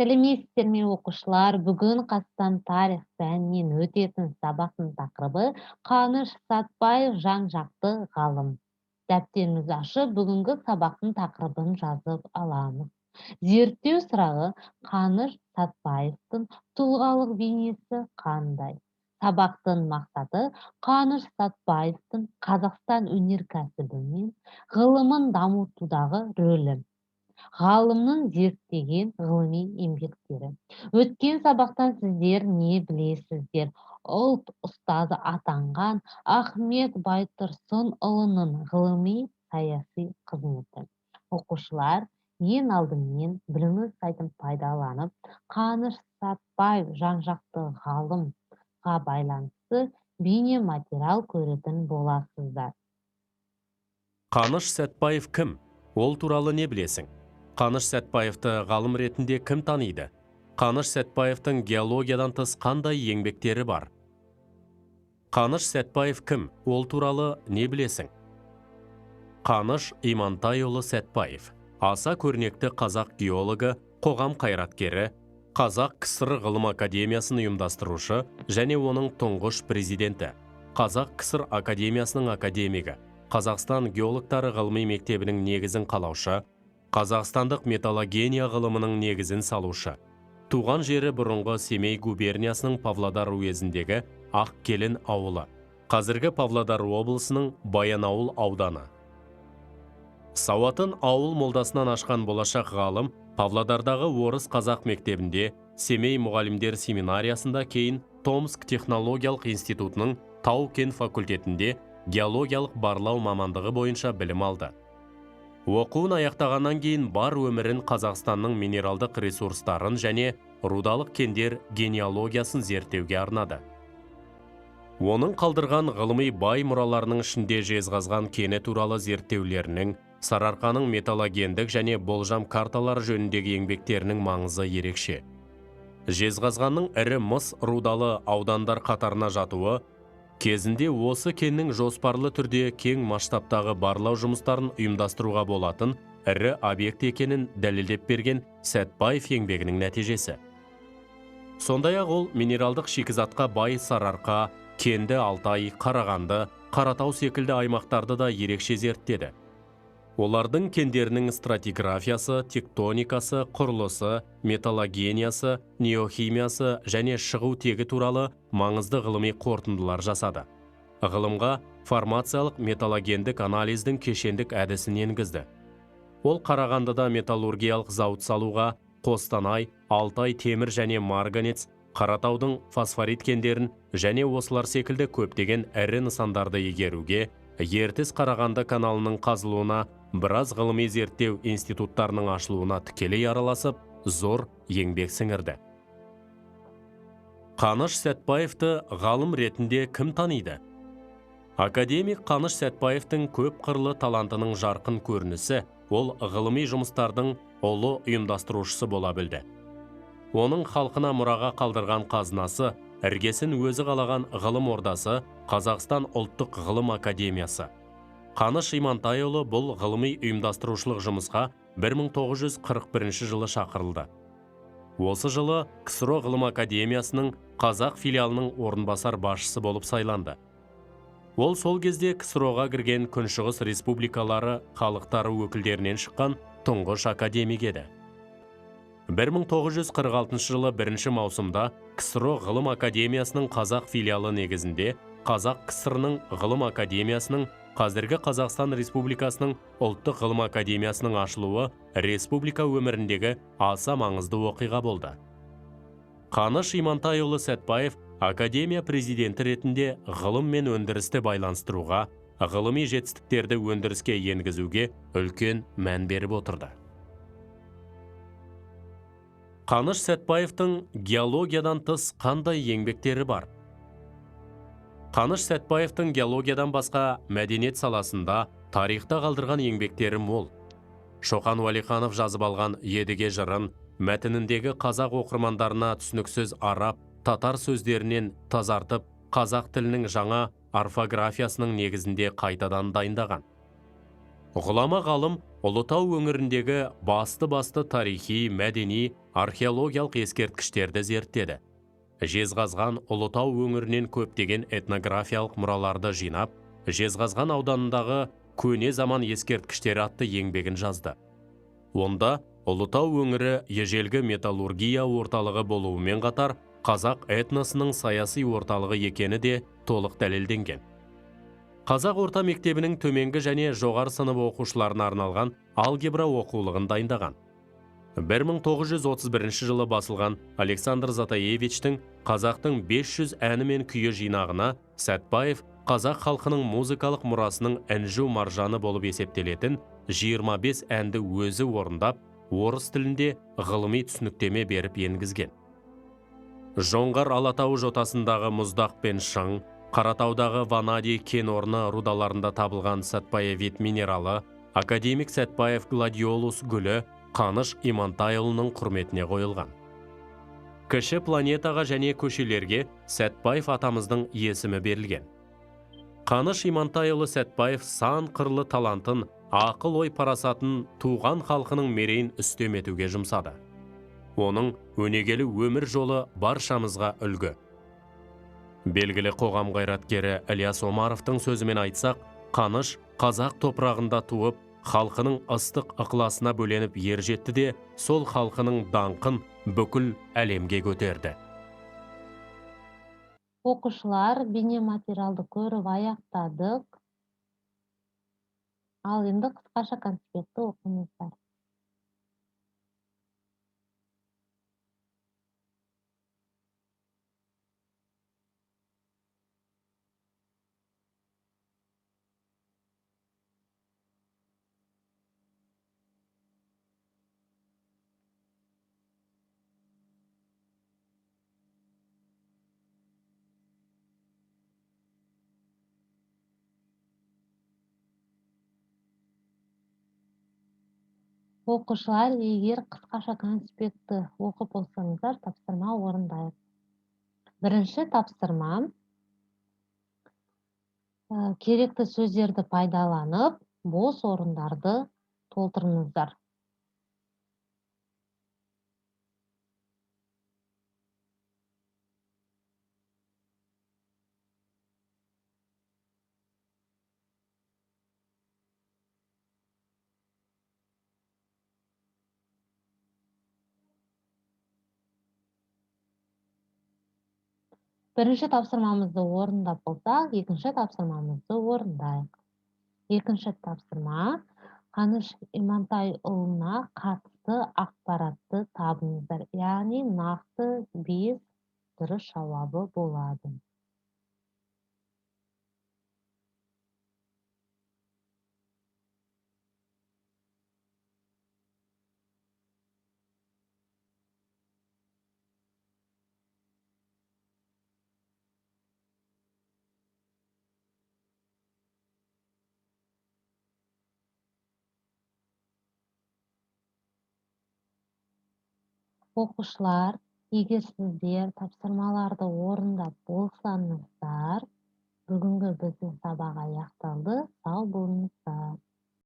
Сәлеметсіздер ме оқушылар? Бүгін Қазақстан тарих пәнінен өтетін сабақтың тақырыбы Қаныш Сәтпаев жан-жақты ғалым. Дәптеріңізді ашып, бүгінгі сабақтың тақырыбын жазып аламыз. Зерттеу сұрағы Қаныш Сәтпаевтың тұлғалық бейнесі қандай? Сабақтың мақсаты Қаныш Сәтпаевтың Қазақстан өнеркәсібі мен ғылымын дамытудағы рөлі. Ғалымның зерттеген ғылыми еңбектері. Өткен сабақтан сіздер не білесіздер? Ұлт ұстазы атанған Ахмет Байтұрсынұлының ғылыми саяси қызметі. Оқушылар, ең алдымен білімі сайтын пайдаланып, Қаныш Сәтпаев жан-жақты ғалымға байланысты бейнематериал көретін боласыздар. Қаныш Сәтпаев кім? Ол туралы не білесің? Қаныш Сәтпаевты ғалым ретінде кім таниды? Қаныш Сәтпаевтың геологиядан тыс қандай еңбектері бар? Қаныш Сәтпаев кім? Ол туралы не білесің? Қаныш Имантайұлы Сәтпаев, аса көрнекті қазақ геологы, қоғам қайраткері, Қазақ КСР ғылым академиясын ұйымдастырушы және оның тұңғыш президенті, Қазақ КСР академиясының академигі, Қазақстан геологтары ғылыми мектебінің негізін қалаушы, Қазақстандық металлогения ғылымының негізін салушы. Туған жері бұрынғы Семей губерниясының Павлодар уезіндегі Ақкелін ауылы, қазіргі Павлодар облысының Баянауыл ауданы. Сауатын ауыл молдасынан ашқан болашақ ғалым Павлодардағы Орыс қазақ мектебінде, Семей мұғалімдер семинариясында, кейін Томск технологиялық институтының Тау-кен факультетінде геологиялық барлау мамандығы бойынша білім алды. Оқуын аяқтағаннан кейін бар өмірін Қазақстанның минералдық ресурстарын және рудалық кендер генеалогиясын зерттеуге арнады. Оның қалдырған ғылыми бай мұраларының ішінде жезқазған кені туралы зерттеулерінің, Сарыарқаның металлогендік және болжам карталар жөніндегі еңбектерінің маңызы ерекше. Жезқазғанның ірі мыс рудалы аудандар қатарына жатуы, кезінде осы кеннің жоспарлы түрде кең масштабтағы барлау жұмыстарын ұйымдастыруға болатын ірі объект екенін дәлелдеп берген Сәтпаев еңбегінің нәтижесі. Сондай-ақ ол минералдық шикізатқа бай Сарыарқа, Кенді Алтай, Қарағанды, Қаратау секілді аймақтарды да ерекше зерттеді. Олардың кендерінің стратиграфиясы, тектоникасы, құрылысы, металлогениясы, неохимиясы және шығу тегі туралы маңызды ғылыми қорытындылар жасады. Ғылымға формациялық металлогендік анализдің кешендік әдісін енгізді. Ол Қарағандыда металлургиялық зауыт салуға, Қостанай, Алтай темір және марганец, Қаратаудың фосфорит кендерін және осылар секілді көптеген ірі нысандарды игеруге, Ертіс Қарағанды каналының қазылуына, біраз ғылыми зерттеу институттарының ашылуына тікелей араласып, зор еңбек сіңірді. Қаныш Сәтпаевты ғалым ретінде кім таниды? Академик Қаныш Сәтпаевтың көп қырлы талантының жарқын көрінісі, ол ғылыми жұмыстардың ұлы ұйымдастырушысы бола білді. Оның халқына мұраға қалдырған қазынасы, іргесін өзі қалаған ғылым ордасы Қазақстан ұлттық ғылым академиясы. Қаныш Имантайұлы бұл ғылыми ұйымдастырушылық жұмысқа 1941 жылы шақырылды. Осы жылы КСРО ғылым академиясының қазақ филиалының орынбасар басшысы болып сайланды. Ол сол кезде КСРО-ға кірген Күншығыс республикалары халықтары өкілдерінен шыққан тұңғыш академик еді. 1946 жылы 1 маусымда КСРО ғылым академиясының қазақ филиалы негізінде Қазақ КСР-ның ғылым академиясының, қазіргі Қазақстан Республикасының ұлттық ғылым академиясының ашылуы республика өміріндегі аса маңызды оқиға болды. Қаныш Имантайұлы Сәтпаев академия президенті ретінде ғылым мен өндірісті байланыстыруға, ғылыми жетістіктерді өндіріске енгізуге үлкен мән беріп отырды. Қаныш Сәтпаевтың геологиядан тыс қандай еңбектері бар? Қаныш Сәтпаевтың геологиядан басқа мәдениет саласында тарихта қалдырған еңбектері мол. Шоқан Уәлиханов жазып алған Едіге жырын мәтініндегі қазақ оқырмандарына түсініксіз араб, татар сөздерінен тазартып, қазақ тілінің жаңа орфографиясының негізінде қайтадан дайындаған. Ғұлама ғалым Ұлытау өңіріндегі басты тарихи, мәдени, археологиялық ескерткіштерді зерттеді. Жезқазған Ұлытау өңірінен көптеген этнографиялық мұраларды жинап, Жезқазған ауданындағы көне заман ескерткіштері атты еңбегін жазды. Онда Ұлытау өңірі ежелгі металлургия орталығы болуымен қатар, қазақ этносының саяси орталығы екені де толық дәлелденген. Қазақ орта мектебінің төменгі және жоғары сынып оқушыларына арналған алгебра оқулығын дайындаған. 1931 жылы басылған Александр Затаевичтің қазақтың 500 әні мен күйі жинағына Сәтбаев қазақ халқының музыкалық мұрасының інжу маржаны болып есептелетін 25 әнді өзі орындап, орыс тілінде ғылыми түсініктеме беріп енгізген. Жоңғар Алатау жотасындағы мұздақ пен шың, Қаратаудағы ванадий кен орны рудаларында табылған Сәтбаевит минералы, академик Сәтбаев гладиолус гүлі Қаныш Имантайұлының құрметіне қойылған. Кіші планетаға және көшелерге Сәтбаев атамыздың есімі берілген. Қаныш Имантайұлы Сәтбаев сан қырлы талантын, ақыл-ой парасатын туған халқының мерейін үстем етуге жұмсады. Оның өнегелі өмір жолы баршамызға үлгі. Белгілі қоғам қайраткері Ілияс Омаровтың сөзімен айтсақ, Қаныш қазақ топырағында туып, халқының ыстық ықыласына бөленіп ержетті де, сол халқының даңқын бүкіл әлемге көтерді. Оқушылар, бейнематериалды көріп аяқтадық. Ал енді қысқаша конспектті оқыңыздар. Оқушылар, егер қысқаша конспектті оқып болсаңыздар, тапсырма орындайық. Бірінші тапсырма керекті сөздерді пайдаланып, бос орындарды толтырыңыздар. Бірінші тапсырмамызды орындап болсақ, екінші тапсырмамызды орындайық. Екінші тапсырма Қаныш Имантайұлына қатысты ақпаратты табыңыздар. Яғни нақты 5 дұрыс жауабы болады. Оқушылар, егер сіздер тапсырмаларды орындап болсаңыздар, бүгінгі біздің сабақ аяқталды. Сау болыңыздар.